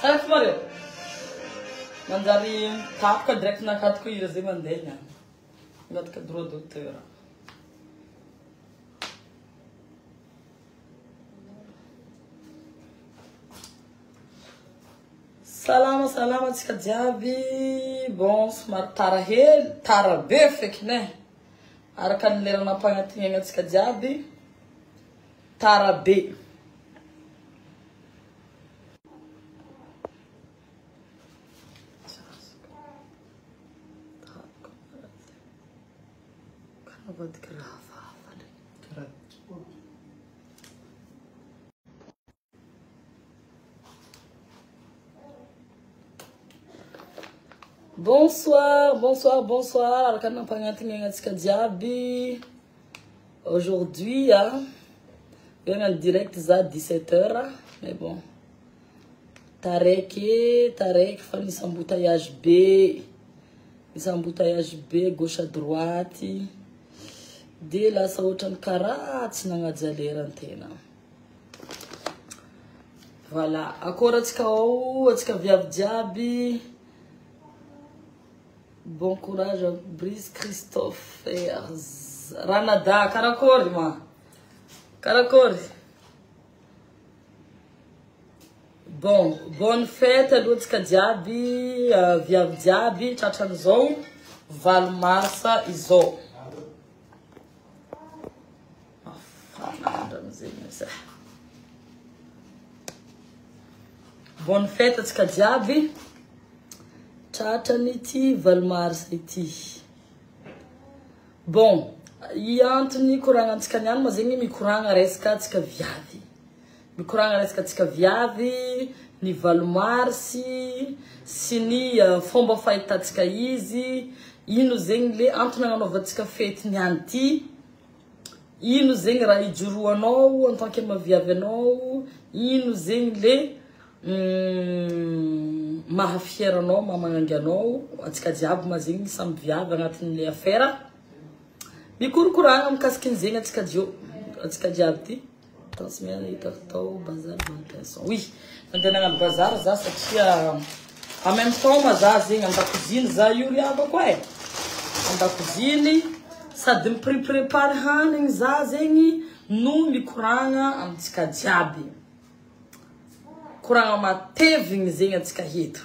Saya kemarin mencari tahap ke direct nak kat ku irzi mandenya, ngat ke dulu dokter. Salam jabi, bom smart tarabe fek ne. Arakan lera na pangatinha ngat jabi, tarabe. Bonsoir. Aujourd'hui, il y a un direct à 17h, mais bon. Tarek, fan mis embouteillage B, gauche à droite. De la sautan karat, voilà. Akora tika viave diaby. Bon courage à Brice Christophe Ranada, Karakori ma. Karakori. Bon, bonne fête à l'autre diaby, viave diaby, tchatchanzo, Valmassa iso. Bonne fête à tika diaby. Tchatchaniti Valmassa iti. Bon, Antony kuranga antsika niany ma zegny mikoragna resaka antsika viavy. Mikoragna resaka antsika viavy, ny Valmarsy, sy ny fomba fahitatsika izy, ino zegny le antony agnanaovantsika fety niany ty, ino zegny raha ijoroanao en tant que maviavy anao, ino zegny le mahafieranao, mamanganganao, antsika jiaby ma zegny samy viavy agnatin'le affaire. Mikorokoragna mikasiky zegny antsika jiaby ty. Transmet hita tao bazar bantation. Oui, nandeha nagnano bazar za satria en même temps ma za zegny andakoziny za io riabako e. Andakoziny sady miprépare hanigny za zegny no mikoragna amintsika jiaby. Koragna matevigny zegny antsika heto.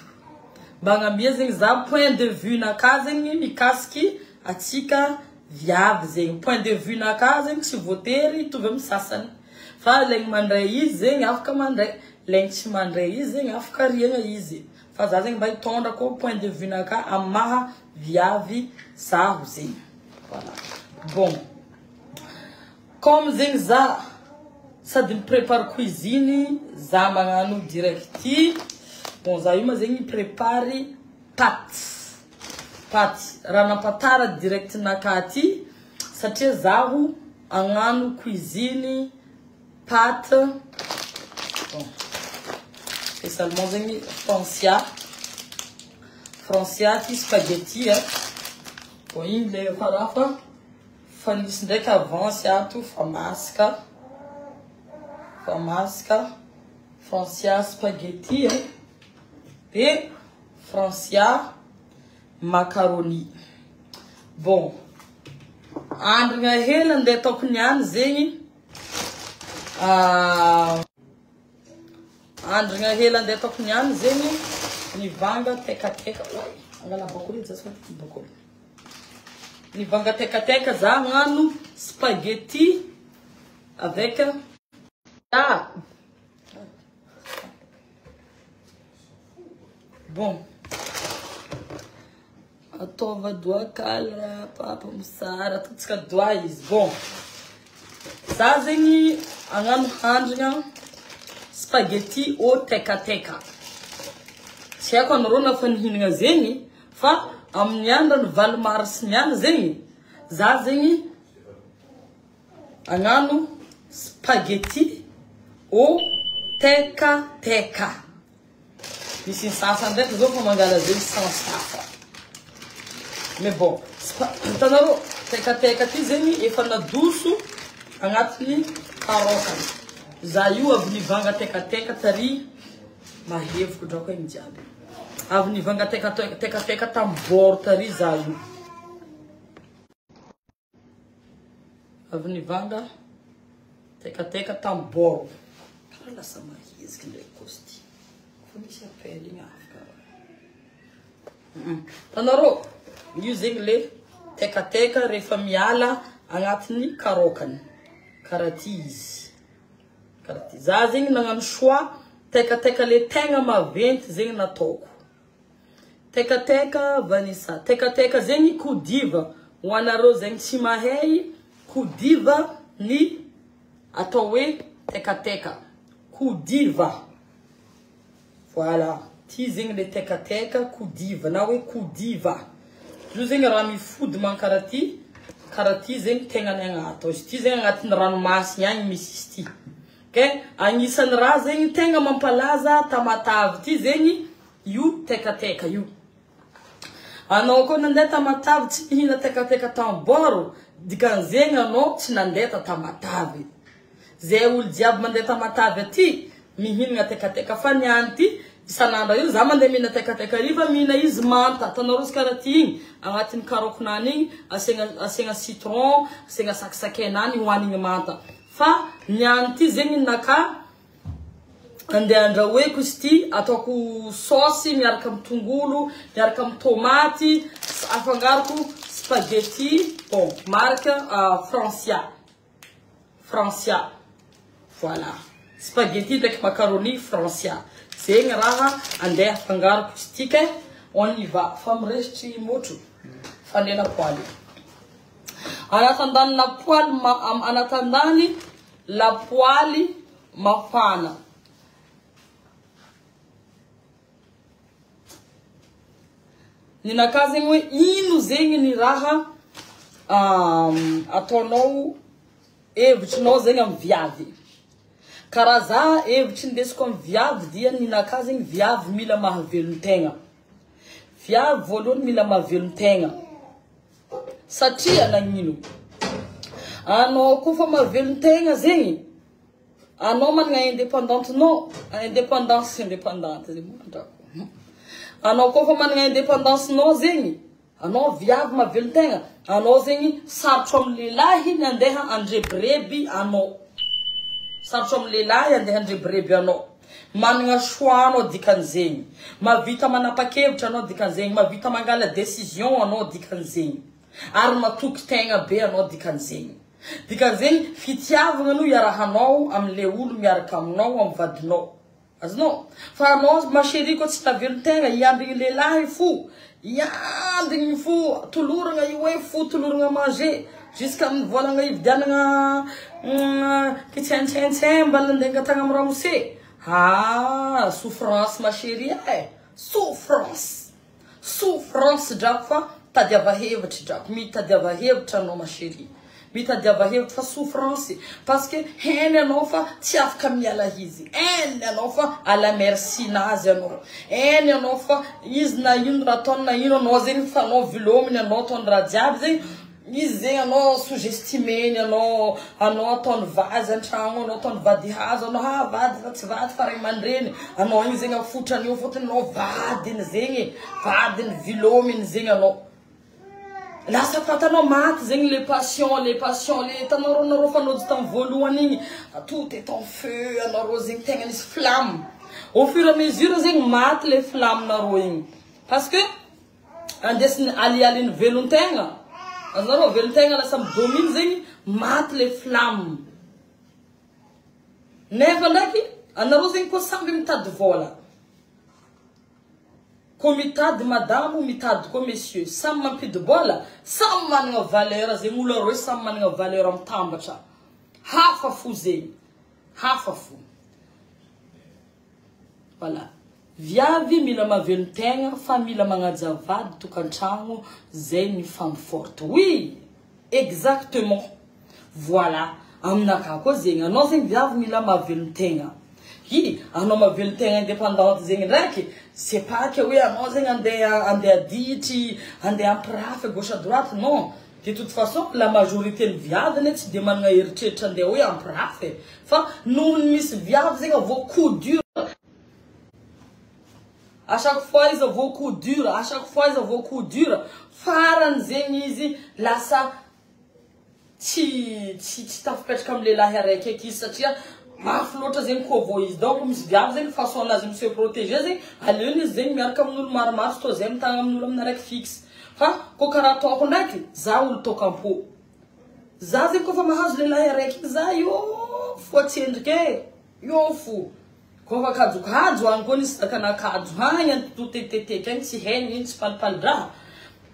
Bagnambia zegny za point de vue naka zegny mikasiky atsika viavy zegny. Point de vue naka zegny tsy voatery tovy amin'ny sasany. Fa legny mandray izy zegny afaka mandray, legny tsy mandray izy zegny afaka riagna izy. Fa za zegny mba hitondra ko point de vue naka amin'ny maha viavy zaho zegny. Voilà. Bon. Comme zegny za sady miprépare cuisine, za magnano directy. Bon, za io ma zegny prépare paty. Raha nampatara direct naka ty satria zaho agnano cuisine pâte. Bon. Spécialement zegny Francia ty spaghetti. Bon, iny le farafa fanisy ndraiky avance ato fa masaka. Francia spaghetti et Francia macaroni. Bon, andrigna hely andeha ataoko niany zegny. Andrigna hely andeha ataoko niany zegny nivanga tekateka. Angala bakuli zasa bakuli. Nivanga tekateka za ngano spaghetti avec bon. Atova doa kalra, papa musara, tutsika doa izy. Bon. Za zegny agnano handrigna spaghetti au tekateka. Tsy haiko anareo nafa nihinagna zegny, fa amin'ny andro Valmarsy niany zegny, za zegny agnano spaghetti au tekateka. Misy sasa ndraiky zao fa mangala zegny sans hafa. Mais bon, hitanareo tekateka ty zegny efa nadoso agnatiny karokany. za io avy nivanga tekateka tary maheviko drako igny jiaby avy nivanga tekateka tamboro tary za io avy nivanga tekateka tamboro karaha lasa maheziky ndraiky kosti fa misy appel igny afaka tanarô io zegny le tekateka rehefa miala agnatiny karokany karaha ty izy karaha ty za zegny nagnano choix tekateka le tegna maventy zegny nataoko tekateka vanissa tekateka zegny kodiva ho anareo zegny tsy mahay kodiva ny atao hoe tekateka kodiva voilà ty zegny le tekateka kodiva na hoe kodiva io zegny raha mifody man karaha ty zegny tegnany agnato izy ty zegny agnatin'ny ranomasiny agny misy izy ty okay agnisan'ny raha zegny tegna mampalaza Tamatavy ty zegny io tekateka io anao koa nandeha Tamatavy tsy mihina tekateka tamboro dikan'zegny anao tsy nandeha ta Tamatavy zay olo jiaby mandeha Tamatavy aty mihinagna tekateka fa niany ty isan'andro io za mandeha mihina tekateka riva mihina izy manta tanao izy karaha ty igny agnatin'ny karokonany igny asiagna citron asiagna sakisakenany hoanigny manta fa niany ty zegny naka andeha andrahoeko izy ty ataoko sauce miaraka amin'ny tongolo miaraka amin'ny tomaty afangaroko spaghetti bon marque Francia voilà spaghetti avec macaroni Francia zegny raha andeha afangaroko izy ty ke on y va fa miresitry motro fanena poaly anatandany lapoaly mafana ninaka zegny hoe ino zegny ny raha ataonao hevitrinao zegny amin'ny viavy karaha za hevitry ndesiko amin'ny viavy dia ninaka zegny viavy mila mahavelon-tegna viavy voalohany mila mahavelon-tegna satria nagnino anao koa fa mahavelon-tegna zegny anao manana indépendance zegny anao koa fa manana indépendance nao zegny anao viavy mahavelon-tegna anao zegny sarotro amin'ny lehilahy ny andeha andrebireby anao sarotro amin'ny lehilahy andeha andrebireby anao manana choix anao dikan'zegny mavita manapa-kevitra anao dikan'zegny mavita mangala décision anao dikan'zegny ary matoky tegna be anao dikan'zegny fitiavagna no iarahanao am'le olo miaraka aminao amin'ny vadinao azonao fa anao machérie ko tsy tavelon-tegna iandigny lehilahy fo iandigny fo toloragna io hoe fo toloragna manger jusqu'à mivolagna ividianagna kitsentsentsen mbala andeha angatagna amin'ny ramose souffrance machérie souffrance drako fa tadiava hevitra drako mitadiava hevitra anao machérie mitadiava hevitra fa souffrance parce que heny anao fa tsy afaka miala izy heny anao fa ala merci nazy anao heny anao fa izy na ino raha ataony na ino anao zegny fa anao vilominy anao ataony raha jiaby zegny izy zegny anao sous-estimeny anao ataony vazy an-tragno anao ataony vady hazo anao vady fa tsy vady fa ray aman-dreny anao igny zegny afotrany eo fotony anao vadiny zegny vadiny vilominy zegny anao lasa fatanao maty zegny les passions le tanareo fanojy tamin'ny voalohany igny tout est en feu anareo zegny tegna nisy flamme au fur et à mesure zegny maty le flamme nareo igny parce que andesiny alialiny velon-tegna azonareo velon-tegna lasa midomine zegny maty le flamme nefa ndraiky anareo zegny koa samby mitady vola ko mitady madamo mitady ko messieurs samy mampidy bola samy managna valeur zegny olo aroy samy managna valeur mitambatra hafa fo zegny hafa fo voilà viavy mila mavelon-tegna fa mila magnaja vady tokantragno zay ny femme forte oui exactement voilà aminaka koa zegny anao zegny viavy mila mavelon-tegna anao mavelon-tegna indépendante zegny ndraiky c'est pas que oui anao zegny andeha ditry andeha ampirafy gauche à droite non De toute façon, la majorité de viande, c'est des mangas irritiés, des oui en prafe. Enfin, nous, Miss Viande, c'est beaucoup dur. À chaque fois, ils ont beaucoup dur. À chaque fois, ils ont beaucoup dur. Faran zenizi, là, ça, t'as fait comme les laherek qui se tient. Ma flotte, c'est un covoïs. Donc, Miss Viande, c'est une façon là, je me suis protégé. Allez, les ennemis, comme nous le marmar, tous les temps, nous l'avons fixe. Fa ko karato ndaki za ulitoka mpo za ziko fa mahazo le lahereki za yo fotendke yo fu ko fa kadzo angoni sakana kadzo hanya tutetete kan si hen si palpaldra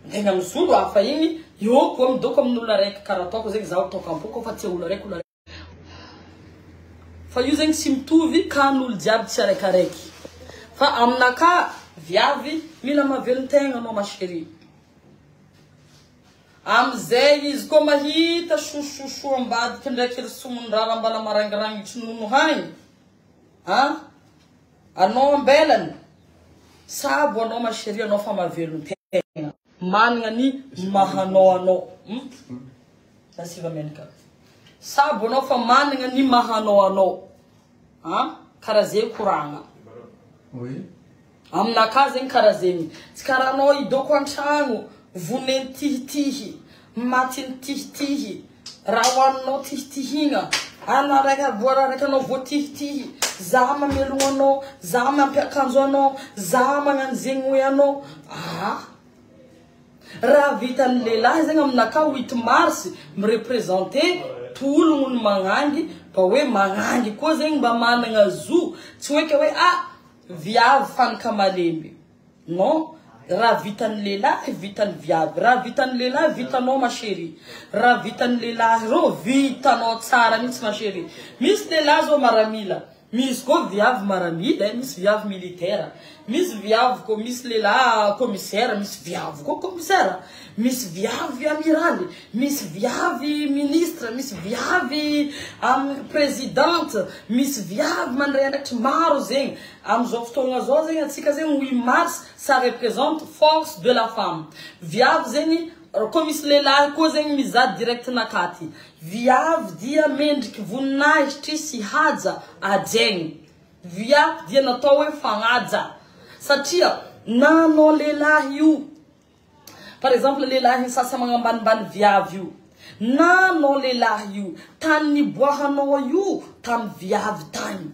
ndenga msulu afa yini yo ko mdoko mnula rek karato ko zek za ulitoka mpo ko fa tse ulorek fa using simtuvi kanul diab tsare kareki fa amnaka viavi mila maveltenga no mashiri Amzei como hita chuchu ambado que não é aquele sumundara ambala marangrang chunu hai ah a não belan sabe a não macheria não fama velo tem mani mahano ano assim vai menka sabe não fama mani mahano ano ah karaze kuranga oi amna casa em karazemi skarano ido kwanchangu vunen tihtihi matin tihtihi rawan no tihtihinga ana reka bora reka no votihtihi zama meluano zama pekanzono zama nganzinguano ravitan lela zenga mnaka 8 mars me representer tout le monde mangangi pa we mangangi ko zenga mana ngazu tsweke we via fan kamalembe no ravitan lela vitan viab ravitan lela vitano ma chérie ravitan lela ro vitano tsara mits ma chérie mis lela zo maramila mis ko viav maramila mis viav militaire mis viav ko mis lela commissaire mis viav ko commissaire mis viav amiral mis viav ministre mis viav présidente mis viav manrenet marozeng am zoftonga zozeng atsika zeng 8 mars ça représente force de la femme viav zeni commis lela ko zeng mizad direct na kati viav dia mendik vunaj tisi hadza adeng viav dia natowe fangadza satia nano lela yu par exemple lela sa sama ban viav yu nano lela yu tani bohano yu tam viav tani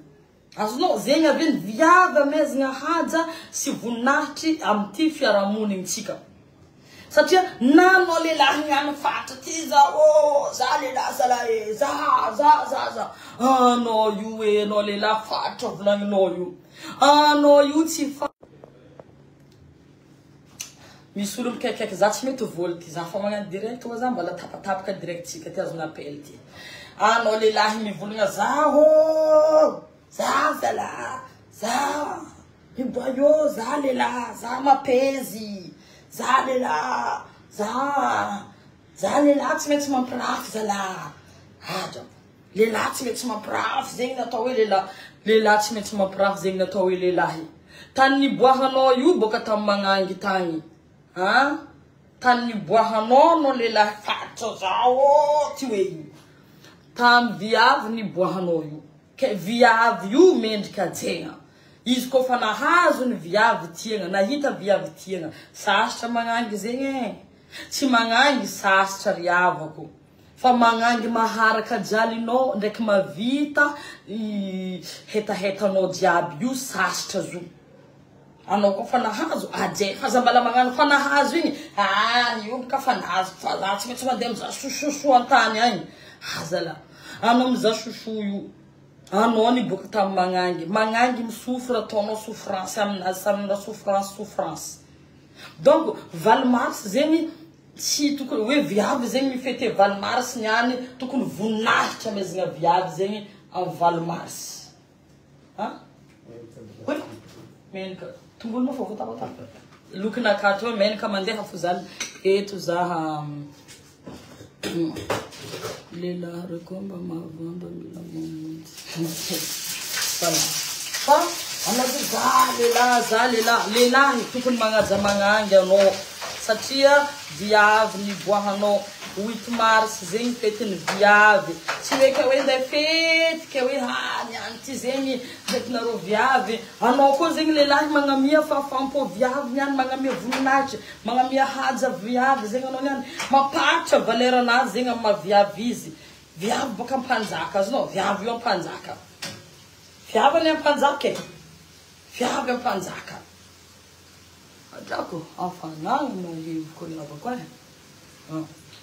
asno zenga vin viav mezinga hadza si vunati amti fiaramuni nchika satia nano lela ngam fatatiza zalela salae za no you no lela fat of lang no you no you ti misulum keke zatsme to volti za fama direct wazamba la tap ka direct sikati azuna PLT no lela mi vulunga za ibayo zalela za mapezi zalela atsmet man praf zala haja lela atsmet man praf zeng na tawe lela atsmet man praf zeng na tawe lelahi tanni bohano yu boka tamangangi tangi tanni bohano no lela fatso zawo tiwe tam viav ni bohano yu ke viav yu mendika tenga isko fana hazo ni viav tienga na hita viav tienga sastra mangangi zenge ti mangangi sastra riavako fa mangangi maharaka jalino ndek mavita heta no diaby yu sastra zu ano ko fana hazo aje fazambala mangano fana hazo ini yu ka fana hazo fazatsime tsama dem za shushu antani ani hazala ano mza shushu yu anoni bukta mangangi msufra tono souffrance amna souffrance donc valmars zemi si tukul we viab zemi fete valmars nyani tukul vunach chamezinga viab zemi en valmars oui menka tungul no fofu tabata lukna kato menka mande hafuzal etu za lela rekomba mavamba milamonde voilà pa ana zalela tukun manga zamanga no satia diav ni bohano 8 mars zegny fetiny viavy tsy hoe ka hoe nday fety ka hoe niany ty zegny fetinareo viavy anao koa zegny lehilahy magnamia fafampo viavy niany magnamia voninahitra magnamia haja viavy zegny anao niany mapatra valeranazy zegny amin'ny maviavy izy viavy baka ampanjaka azy nao viavy io ampanjaka viavy any ampanjaka viavy ampanjaka adrako afanagny maheviko lavako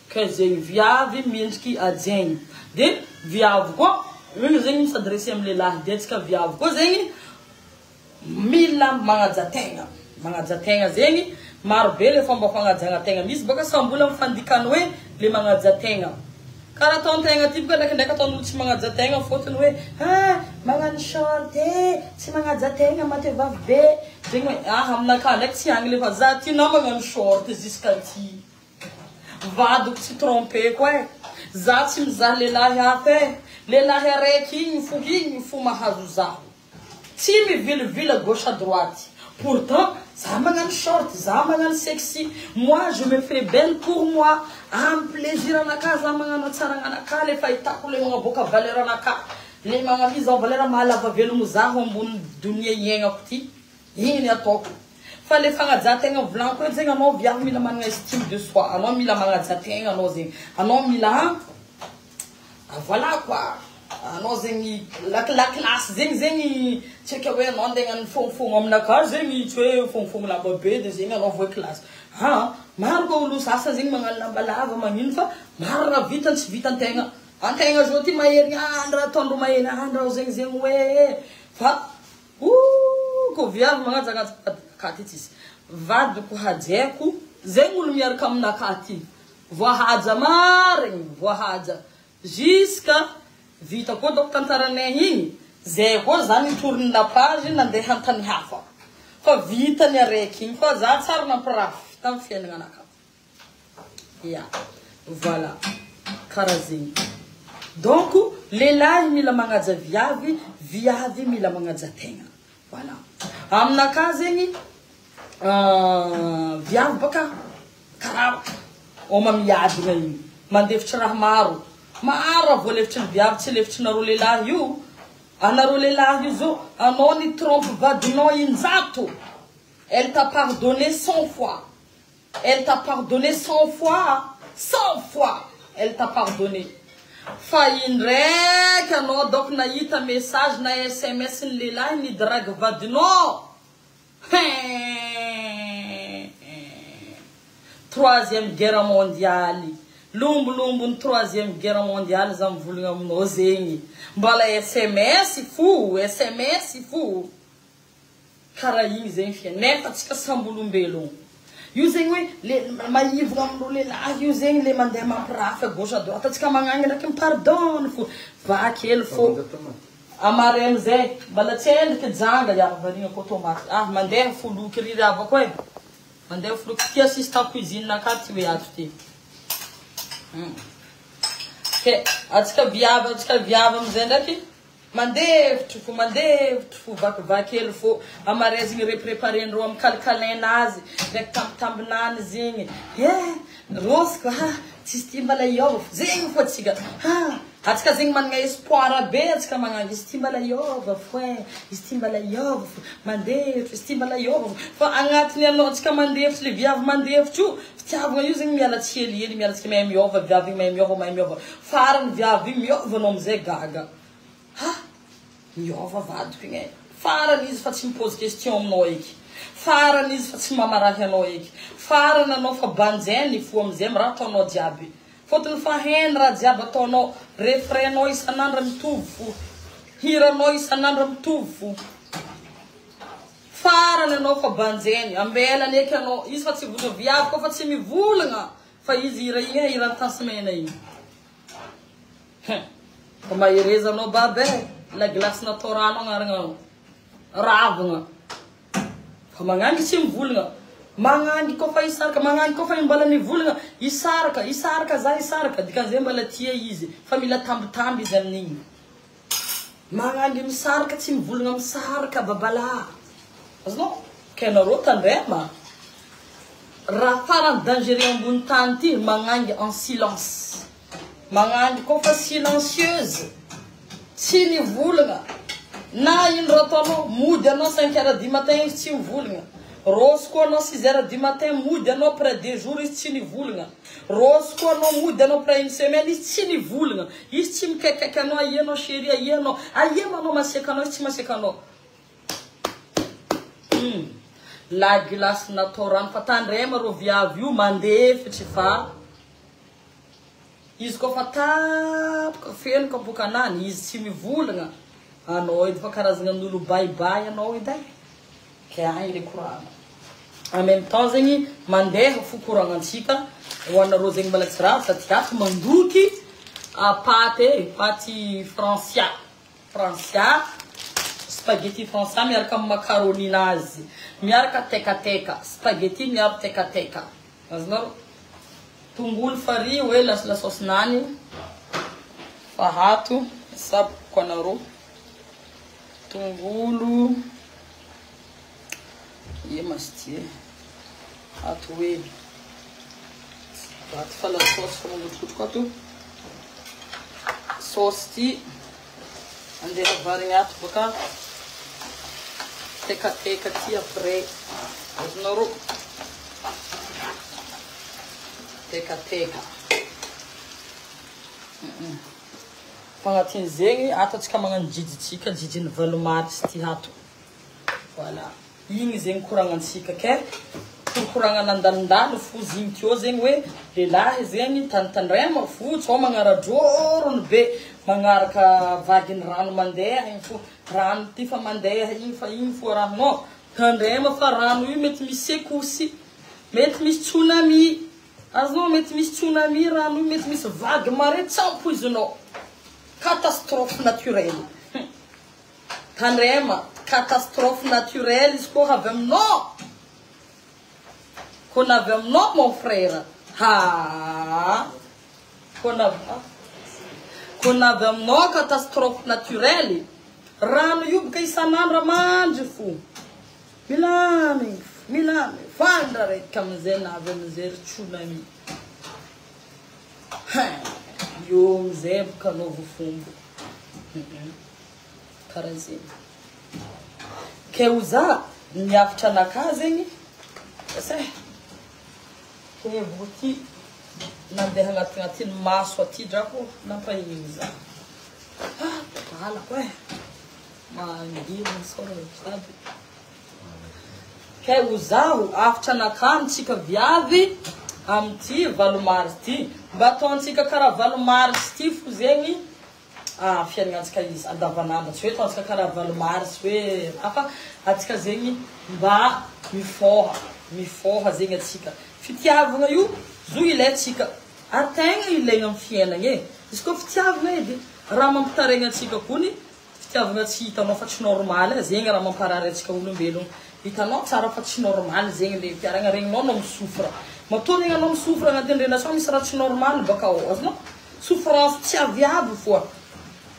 ka zegny viavy mendriky ajegny de viavy koa igny zegny misadressé amin'ny lehilahy de atsika viavy koa zegny mila magnajategna zegny marobe le fomba fagnajagnategna misy baka sambola mifandikany hoe le magnajategna karaha ataontegna ty baka ndraikindraiky ataon'olo tsy magnajategna fotony hoe magnano short tsy magnajategna matevavy be zegny hoe aminakahy ndraiky tsy agny lefa za ty na magnano short jusqu'aty vadiko tsy trompé koa za tsy mizaha lehilahy hafa lehilahy araiky igny fo mahazo zaho tsy mivilivila gauche à droite pourtant ça magnano short ça magnano sexy moi je me fais belle pour moi am plaisir anaka za magnano tsara anaka le fahitako le magnaboaka valeur anaka le magnamiza valeur mahalava velogno zaho ambony dunia iainako ty igny ataoko fa le fagnajategna volanko zegny anao viavy mila managna estime de soi anao mila magnajategna anao zegny anao mila voilà quoi anao zegny la classe zegny tsika hoe anao andegnany fognofogno aminaka zegny tsy hoe fognofogno lamba be de zegny anao voe classe maro koa olo sasa zegny magnano lamba lava magnino fa maro raha vitany tsy vitantegna antegna zao ty maheriandra ataondro maheriandra zegny hoe fa ko viavy magnajagnaty tsisy vadiko hajeko zegny olo miaraka aminaka ty voahaja marigny voahaja jusqu'à vita koa doko tantaranay igny zay koa zany nitorony la page nandeha antany hafa fa vitany araiky igny fa za tsara nampirafy tamy fiainagna anaka ya voilà karaha zegny donc lehilahy mila magnaja viavy viavy mila magnaja tegna voilà aminaka zegny viavy baka karaha oma miadina igny mandefitry raha maro voalefitry ny viavy tsy lefitry nareo lehilahy io anareo lehilahy io zao anao ni trompe vadinao injato elle t'a pardonné 100 fois elle t'a pardonné 100 fois elle t'a pardonné fa indraiky anao donc nahita message na SMS ny lehilahy ni drague vadinao troisième guerre mondiale lombolombo ny troisième guerre mondiale za mivolagna aminao zegny mbala SMS fo karaha igny zegny fia nefa tsika sambolombelogno io zegny hoe le maivogna amin'olo lehilahy io zegny le mandeha mampirafy gauche à droite atsika magnagny ndraiky mipardone fo vakely fo amare amizay mbala tsy endriky janga varigna ko tomate mandeha foloky riry avako mandeha foloky ty assistant cuisine naka ty hoe ato ty ke atsika viavy amizay ndraiky mandevitry fo vakivakely fo amare zegny repreparendreo amy kalkalinazy ndraiky tambitambinany zegny rosiko tsisy ty mbala iova zegny fo atsika atsika zegny managna espoir be atsika magnano izy ty mbala iova fo izy ty mbala iova fo mandevitry izy ty mbala iova fo fa agnatiny anao atsika mandevitry le viavy mandevitry io fitiavagna io zegny mialatsy helihely mialatsika mahay miova viavy igny mahay miova farany viavy igny miova anao amizay gaga miova vadiko igny farany izy fa tsy mipose question aminao eky farany izy fa tsy mamarahy anao eky farany anao fa banjainy fo amizay raha ataonao jiaby fotony fa heny raha jiaby ataonao refrainao isan'andro mitovy fo hiranao isan'andro mitovy fo farany anao fa banjainy ambelany eky anao izy fa tsy volagna viavy koa fa tsy mivolagna fa izy hira igny hirany tansimena igny fa mahereza anao babe la glace natao rano agnarana ravagna fa magnangy tsy mivolagna magnangy koa fa isaraka magnangy koa fa mbala mivolagna isaraka za isaraka dikan'izay mbala tia izy fa mila tambitamby izy amin'igny magnangy misaraka tsy mivolagna misaraka babala azonao kenareo tandrema raha farany dangereux ambony tany ty magnangy en silence magnangy kofa silencieuse tsy nivolagna na ino raha ataonao mody anao 5 heures du matin izy tsy mivolagna rose koa anao 6 heures du matin mody anao après 2 jours izy tsy nivolagna rose koa anao mody anao après une semaine izy tsy nivolagna izy tsy mikaikiky anao aianao chéri aianao aianao masiaka anao izy tsy masiaka anao la glace natao rano fa tandrema ro viavy io mandefitry fa izy koa fa tapoka feno kapoka anany izy tsy mivolagna anao edy fa karazagna n'olo baibay anao edy ke agny le koragna en même temps zegny mandeha fo koragnantsika ho anareo zegny malaky raha sady ato mandoky paty francia spaghetti français miaraka amin'ny macaroni nazy miaraka tekateka spaghetti miaro tekateka azonaro tongolo fari hoe la sauce nany fahato saboko anareo tongolo ye mastie ato hoe ato fa la sauce fa mamotrokotroko ato sauce ty andeha varigna ato baka tekateka ty après azonaro tekateka fagnatin' zegny ato atsika magnano jijitsika jijiny valomaty ty ato voilà igny zegny koragnantsika ke koragna nandalondalo fo zigny teo zegny hoe lelahy zegny tantandrema fotsy ao magnaradrôrony be magnaraka vaginy rano mandeha igny fo rano ty fa mandeha igny fa igny fo ranonao tandrema fa rano io mety misy sekosy mety misy tsunami azonao mety misy tsunami rano io mety misy vague mare tsampoizinao catastrophe naturelle tandrema catastrophe naturelle izy koa avy aminao kon avy aminao mon frère kon avy aminao catastrophe naturelle rano io boka isan'andro mandry fo milamy vandra raiky amizay na avy amizay ry tsunami io amizay boka anao fomba karaha zegny ke ho za niavitra anaka zegny hevo ty nandeha agnatin'ny maso aty drako nampahiny za alako mangiriny sady ke ho zaho afitra anakany tsika viavy amty valomarsy ty mba ataontsika karaha valomarsy ty fo zegny fiainagnantsika izy andavanandro tsy hoe ataontsika karaha valomarsy hoe afa atsika zegny mba mifoha zegny atsika fitiavagna io zo ilaitsika ategna ilaigna amin'ny fiainagna e izy koa fitiavagna edy raha mampitaregna atsika kony fitiavagna tsy hitanao fa tsy normal zegny raha mamparary atsika olombelogno hitanao tsara fa tsy normal zegny le mpiaragna regninao no misofra matoa anao misofra agnatin'ny relation misy raha tsy normal baka ao azonao souffrance tsy aviavy foa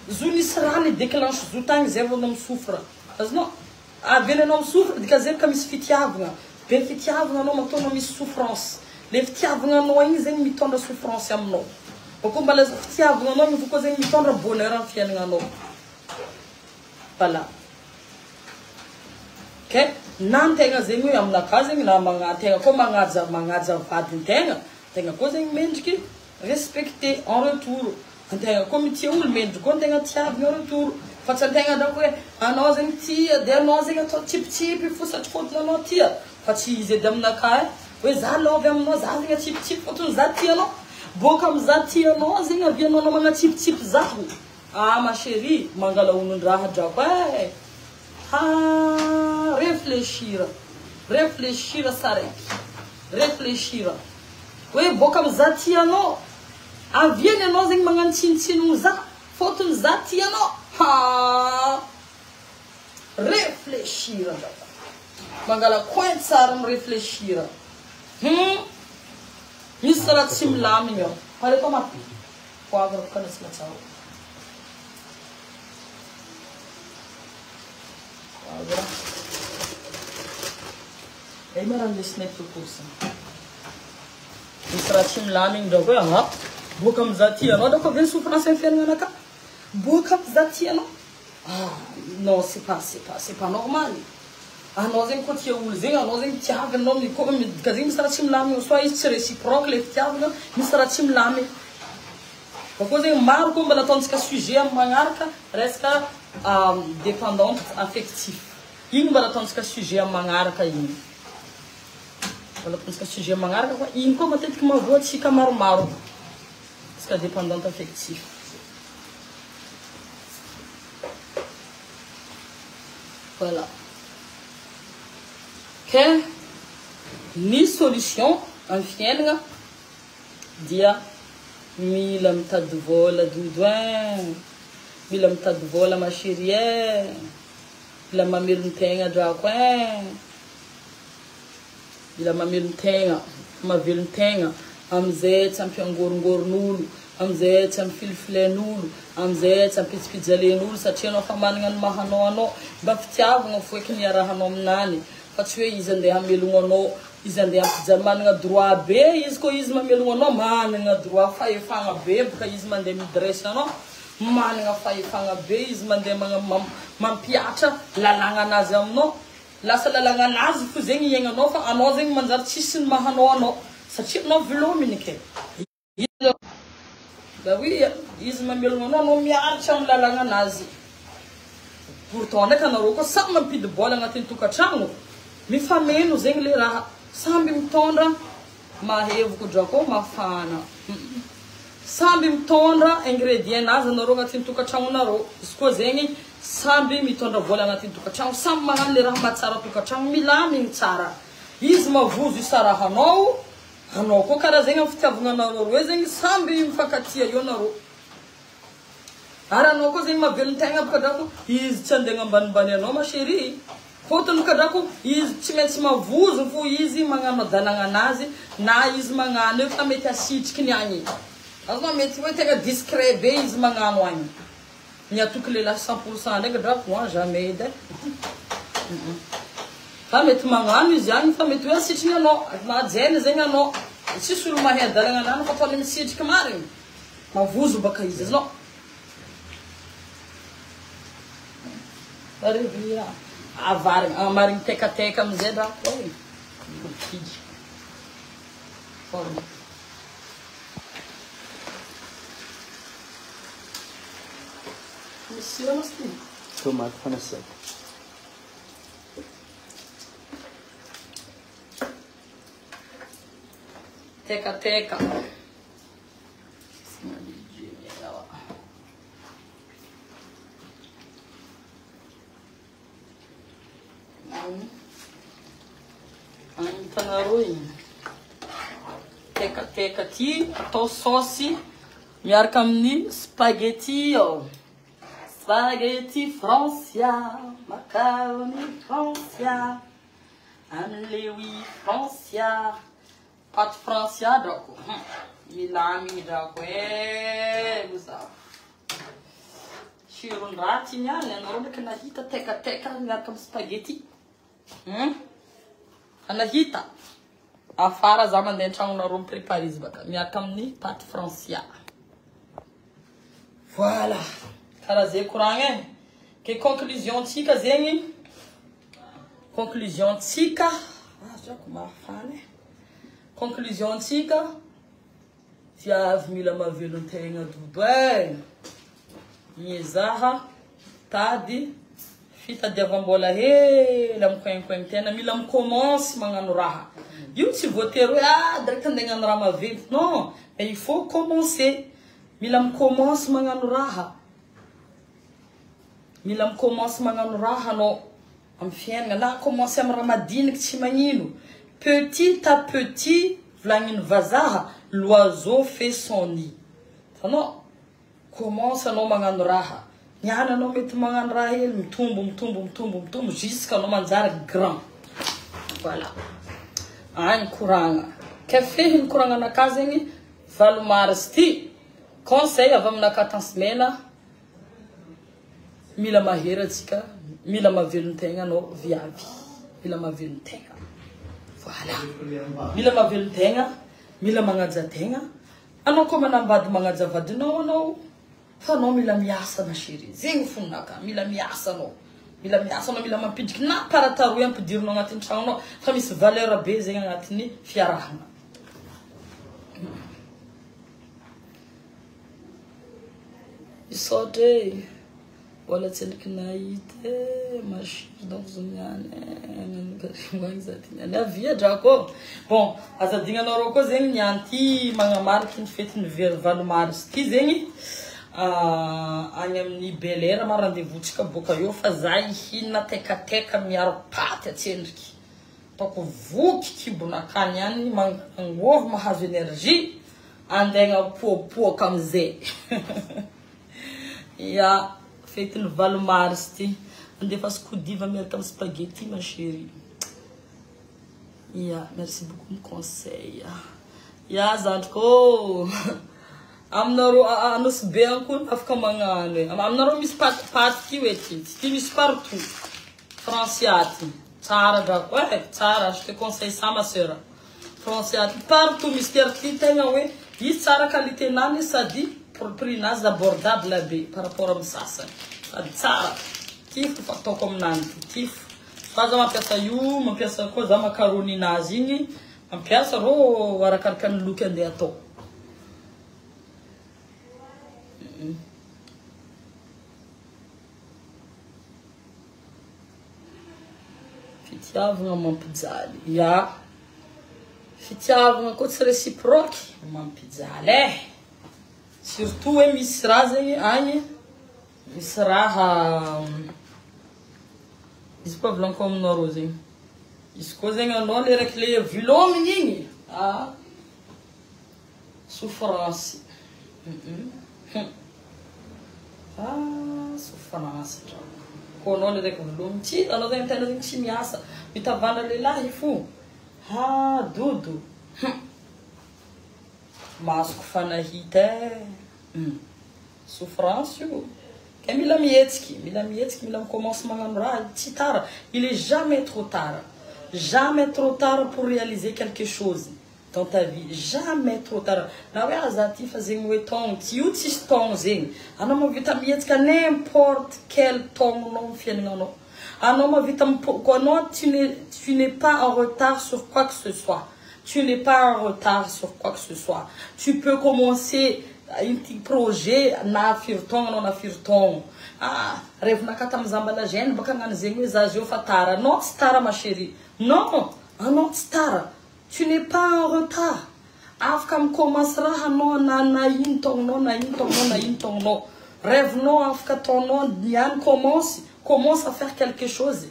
zo nisy raha ny déclenche zo tagny zay vao anao misofra azonao avy anao misofra dika zegny ka misy fitiavagna be fitiavagna anao matoa misy souffrance le fitiavagna anao igny zegny mitondra souffrance aminao bako mbala fitiavagna anao igny koa zegny mitondra bonheur amin'ny fiainagna anao voilà ke nantegna zegny hoe aminaka zegny na tegna koa magnaja vadintegna tegna koa zegny mendriky respecté en retour antegna koa mitia olo mendriky koa antegna tiavigna en retour fa tsy antegna drako hoe anao zegny tia dia anao zegny atao tsipitsipy fo satry fotony anao tia fa tsy izy edy aminaka hoe za lovy aminao za zegny tsipitsipy fotony za tianao boka amiza tianao zegny avianao anao magnatsipitsipy zaho ma chérie mangalaonondraha drako réfléchir saraiky réfléchir hoe boka amiza tianao aviany anao zegny magnano tsinotsinogno za fotony za tianao réfléchir drako mangala coin tsara miréfléchir misy raha tsy milamigny ao pare tomaty poivre kanasina tsara poivre ay maraha lesinay tokosa misy raha tsy milamigny drako hoe aha boaka mizaty anao drako avy ny souffrance amin'ny fiainana ka boaka mizaty anao non c'est pas normal anao zegny koa tia olo zegny anao zegny tiavy anao ka zegny misy raha tsy milamigny soit izy tsy réciproque le fitiavana misy raha tsy milamigny koa zegny maro koa mbola ataontsika sujet amin'ny magnaraka resaka dépendante affectif igny mbola ataontsika sujet amin'ny magnaraka igny mbola ataontsika sujet magnaraka fa igny koa matetiky mavoatsika maromaro resaka dépendante affectif voilà que ny solution amin'ny fiainana dia mila mitady vola doudouin mila mitady vola ma chérie mila mamelon-tegna drako mila mamelon-tegna mavelon-tegna amizay tsy ampiangorongoron'olo amizay tsy amfilifilen'olo amizay tsy ampitsipijalen'olo satria anao fa manana ny mahanao anao mba fitiavagna foeky niarahanao aminany fa tsy hoe izy andeha hamelogno anao izy andeha ampijaly manana droit be izy koa izy mamelogno anao manana droit fahefagna be boka izy mandeha midresse anao manana fahefagna be izy mandeha mampiatra lalagna anazy aminao lasa lalagna anazy fo zegny iainanao fa anao zegny manjary tsisy ny mahanao anao satria anao velominy ke bah oui izy mamelogno anao miaritra amin'ny lalagna anazy pourtant ndraiky anareo koa samy mampidy bola agnatin'ny tokantragno mifameno zegny le raha samby mitondra mahevoko drako mafana samby mitondra ingrédient nazy anareo agnatin'ny tokantragno anareo izy koa zegny samby mitondra vola agnatin'ny tokantragno samby magnano le raha mahatsara tokantragno milamigny tsara izy mavozo isarahanao anao koa karaha zegny amin'ny fitiavagna anareo hoe zegny samby mifankatia io anareo ary anao koa zegny mavelon-tegna boka drako izy tsy andeha ambanimbany anao ma chérie fotony ka drako izy tsy maintsy mavozo fo izy magnano adalagna anazy na izy magnano eo fa mety asitriky ny agny azonao mety hoe tegna discret be izy magnano agny ny atoky le la 100% ndraiky drako jamais edy fa mety magnano izy agny fa mety hoe asitriny anao majeny zegny anao tsisy olo mahay adalagna anano fa ataony misitriky marigny mavozo baka izy azonao arevia avarigny amarigny tekateka amizay drako kidy forme misy rano sy tomate fanasako tekateka hitanareo igny tekateka ty atao saosy miaraka amin'ny spaghetti spaghetti francia macaroni francia amin'le wi francia paty francia drako milamigny drako goza tsiron-draha ty niany anareo ndraiky nahita tekateka miaraka amin'ny spaghetti anahita afara za mandeha an-tragnonareo miprépare izy baka miaraka amin'ny paty francia voilà karaha zay koragna ke conclusion tsika zegny conclusion tsika drako mafana conclusion tsika viavy mila mavelon-tegna dodo miezaha tady fitadiavam-bola hely amin'ny coin tena mila micommence magnano raha io tsy voatery hoe direct andeha hagnano raha maventy non mais il faut commencer mila micommence magnano raha mila micommence magnano raha anao amin'ny fiainana na commencer amin'ny raha madiniky tsy magnino petit à petit volagniny vazaha l'oiseau fait son nid tanao commence anao magnano raha niany anao mety magnano raha hely mitombo jusqu'à anao manjary grand voilà agny koragna ka fehiny koragna anaka zegny valomarisy ty conseil avy aminaka tansimena mila mahery atsika mila mavelon-tegna anao viavy mila mavelon-tegna voilà mila mavelon-tegna mila magnaja-tegna. Anao koa manambady magnaja vadinao anao. Fa anao mila miasa na chérie. Zegny fonaka, mila miasa anao. Mila miasa anao, mila mampidriky na parataroy ampidirinao agnatin'ny tragnonao. Fa misy valeur be zegny agnatin'ny fiarahana. Isaotra wala tsendriky nahita machine donc zoniany magny avia drako. Bon, azadignanao rô koa zegny nianty magnamariky ny fetin'ny valo mars ty zegny agny amin'ny Bel Air ma rendez-vous-tsika boka eo fa za ihinana tekateka miaro paty atsendriky. Ataoko voky kibonakany any mangovy mahazo énergie andegna poapoaka amizay. Ya fetin'ny valo mars ty andefasiko diva miaraka amin'ny spaghetti ma chérie. Ya, merci beaucoup mon conseil. Ya zandriko aminarô anosy be anko afaka magnano e. Aminarô misy paty ty hoe ty misy partout. Franciaty tsara drako tsara, je te conseille ça ma sœur. Franciaty partout misy terty tegna hoe izy tsara qualité nany sady prix nazy abordable be par rapport amin'ny sasany. Sady tsara tifo fa ataoko aminany tifo. Fa za mampiasa io, mampiasa koa za macaroni nazy igny, mampiasa rô arakaraka ny look andeha atao. Fitiavagna mampijaly. Ya. Fitiavagna koa tsy réciproque mampijaly surtout hoe misy raha zegny agny misy raha izy koa volanko aminarô zegny. Izy koa zegny anao le raiky le vilomigny igny souffrance. Souffrance drako. Koa anao le raiky vilomigny tsy anao zegny tena zegny tsy miasa mitavana lehilahy fo. Dodo. Masoko fanahita souffrance io. Mila mihetsiky, mila commence magnano raha tsy tara. Il est jamais trop tard. Jamais trop tard pour réaliser quelque chose dans ta vie. Jamais trop tard. Na hoe za ty fa zegny hoe togno ty io tsisy togno zegny. Anao mavita mihetsika n'importe quel togno nao amin'ny fiaignanao. Anao mavita anao tu n'es pas en retard sur quoi que ce soit. Tu n'es pas en retard sur quoi que ce soit. Tu peux commencer un petit projet na firton na firton. Rêve-naka tamizamba la gêne baka ngana zegny hoe za fa tara. Non, tsy tara ma chérie. Non, non tsy tara. Tu n'es pas en retard. Afaka commence raha anao na ino tognonao na ino tognonao na ino tognonao. Rêve-nao afaka tognonao niany commence à faire quelque chose.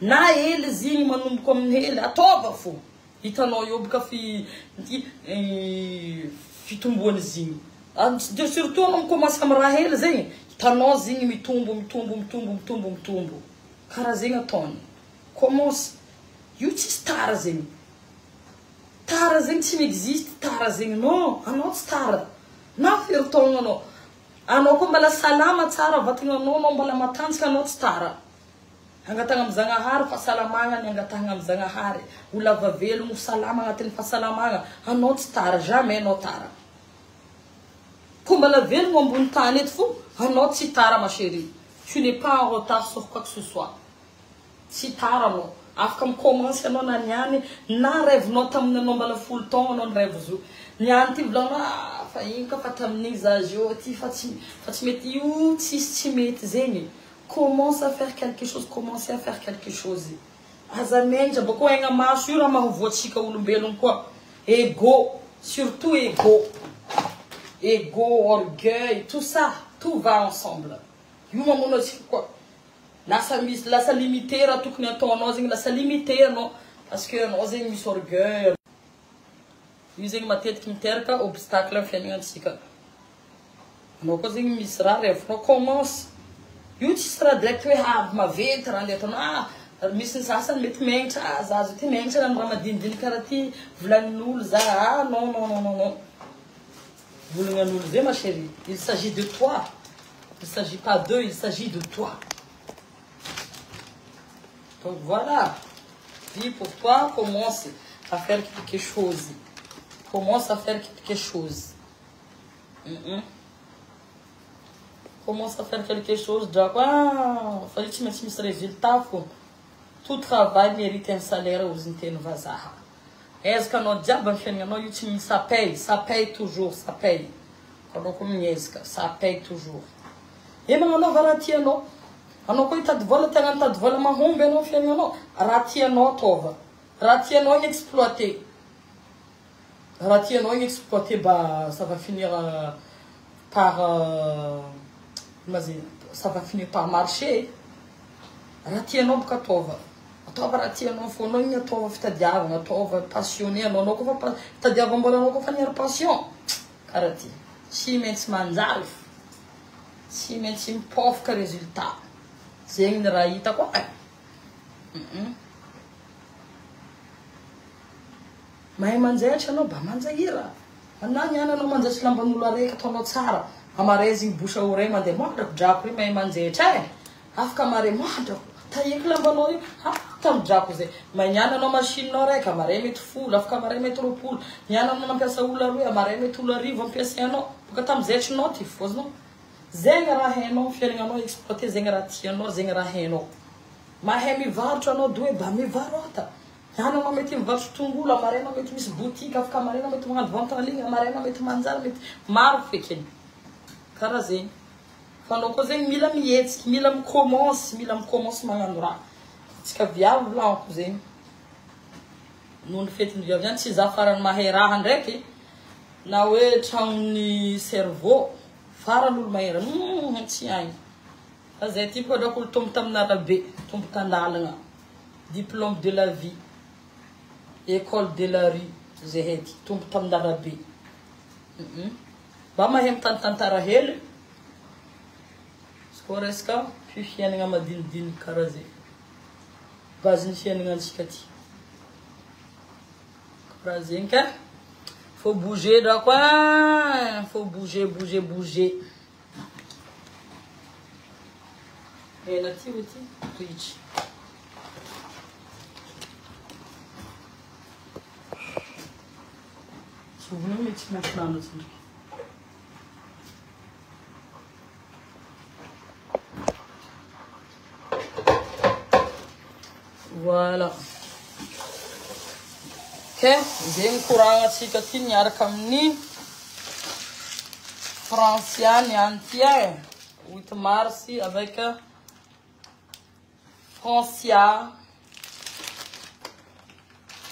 Na ele zigny manomboko amin'ny hele ataova fo. Hitanao eo boka fitomboany zigny. Surtout anao commence amin'ny raha hely zegny, hitanao zigny mitombo. Karaha zegny ataony. Commence. Io tsisy tara zegny. Tara zegny tsy existe tara zegny. Non, anao tsy tara. Na firy-taogno anao. Anao koa mbala salama tsara vatagnanao, anao mbala matanjaka anao tsy tara. Angatagna amin'ny Zagnahary fahasalamagna ny angatagna amin'ny Zagnahary. Olo avavelogno salama agnatin'ny fahasalamagna. Anao tsy tara, jamais anao tara. Koa mbala velogno ambony tany eto fo, anao tsy tara ma chérie. Tu n'es pas en retard sur quoi que ce soit. Tsy tara anao. Afaka commence anao na niany na rêve-nao tamin'ny anao mbala folo taogno anao ny rêve zo. Niany ty volagna fa ino ka fa tamin'igny za jo ty fa tsy mety io tsy mety zegny. Commence à faire quelque chose, commencez à faire quelque chose. Azamendra bako aigna maso io raha mahavoatsika olombelogno koa. Ego, surtout ego. Ego, orgueil, tout ça, tout va ensemble. Io mamono atsika koa. Lasa limité raha tokony ataonao zegny, lasa limité anao parce que anao zegny misy orgueil. Io zegny matetiky miteraka obstacle amin'ny fiaignantsika. Anao koa zegny misy raha rehefa commence. Io tsisy raha direct hoe avy mavety raha andeha ataonao. Misy ny sasany mety menitra, za zo ty menitra raha madinidiny karaha ty volanin'olo za. Non. Volanin'olo zay ma chérie. Il s'agit de toi. Il ne s'agit pas d'eux, il s'agit de toi. Donc voilà. Dis pour toi, commence à faire quelque chose. Commence à faire quelque chose. Commence à faire quelque chose. Donc, fallait que tu mettes ce résultat. Tout travail mérite un salaire aux internes vazar. Est-ce que notre diable ça paye toujours, ça paye. Quand on commence, ça paye toujours. Et maintenant, on va rater, non? On a quoi de vol, t'as de vol, ma home, ben on fait non. Rater, non, tova. Rater, non, exploiter. Rater, non, exploiter, bah, ça va finir par. Ça va finir par marcher. Rater, non, tova. Tova ratia non faut non ia tova fitadiavana tova passionné non ko fa fitadiavana mbola non ko fa nier passion karati tsy maintsy manjary tsy maintsy mipofoka résultat zegny ny raha hitako mahay manjaitra anao ba manjahira anany ananao manjaitra lamban'olo araiky ataonao tsara amaray zegny bouche à oreille mandeha mondrako drako ry mahay manjaitra afaka mare mondrako taieky lambanao io tamdrako zay magnananao machine nao raiky amaray mety folo afaka amaray mety roapolo niananao mampiasa olo aroe amaray mety olo arivo ampiasainao boka tamizatrinao ty fozinao zegny raha hainao fiaignanao exploiter zegny raha tianao zegny raha hainao mahay mivarotra anao doe ba mivarota niananao mety mivarotra tongolo amarainao mety misy boutique afaka amarainao mety magnano vente en ligne amarainao mety manjary mety maro fekeny karaha zegny fa anao koa zegny mila mihetsiky mila micommense magnano raha tsika viavy lanko zegny noho ny fetiny viavy zany tsy za farany mahay raha ndraiky na hoe tragnony cerveau farany olo mahay raha tsy agny fa zay ty boka drako olo tombo tamin'arabe tombo tandalagna diplôme de la vie école de la rue zay heky tombo tamin'arabe mba mahay mitantantara hely izy koa resaka fifiainagna madinidiniky karaha zay base ny fiaignantsika ty karaha zegny ka faut bouger drako faut bouger ela ty hoe ty ritry sovona mety tsy mafinano ty ndraiky voilà ok zegny koragnatsika ty niaraka amin'ny franciane entier 8 mars avec Francia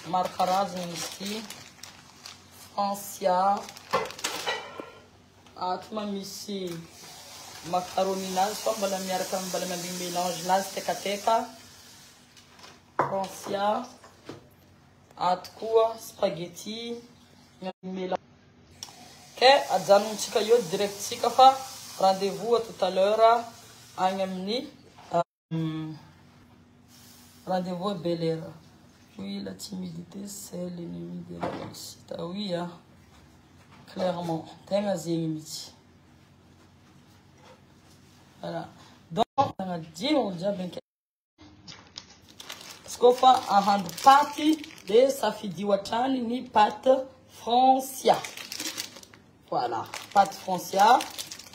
maro karazagny izy ty Francia ato ma misy macaroninazy fa mbala miaraka mbala miambigny mélange nazy tekateka Francia ato koa spaghetti mélange ok ajanontsika io direct tsika fa rendez-vous à tout à l'heure agny amin'ny rendez-vous à Bel Air. Oui, la timidité, c'est l'ennemi de la réussite. Ah oui, hein? Clairement. Voilà. Donc, on a dit, on a bien parce qu'on fait un hand party de Safidi Wachani ni pâte Francia. Voilà. Pâte Francia.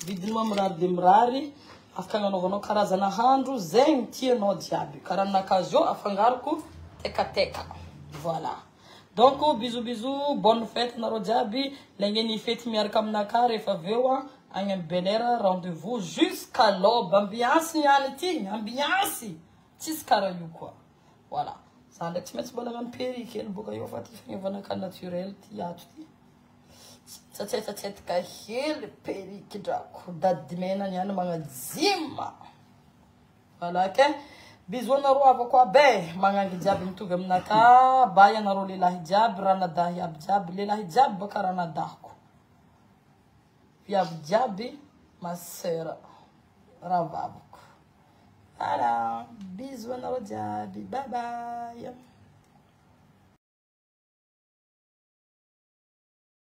Vidéo mrari. Afaka nanaovanao karazana handro zegny tianao jiaby karaha nakazo afangaroko tekateka voilà donc bisous bonne fête nareo jiaby lagneny fety miaraka aminaka rehefa aveo agny amin'ny Bel Air rendez-vous jusqu'à l'aube ambiance niany ty ambiance tsisy karaha io koa voilà za ndraiky tsy maintsy mbola agnano perrique ely boka io fa ty fagnaovanaka naturel ty ato ty tsatsetaka hely perrique drako dadimena niany magnajima voilà ke bisous anareo avako abe magnangy jiaby mitovy aminaka bay anareo lelahy jiaby ranadahy aby jiaby lelahy jiaby baka ranadahiko viavy jiaby ma sœur ravavako voilà bisous anareo jiaby bye bye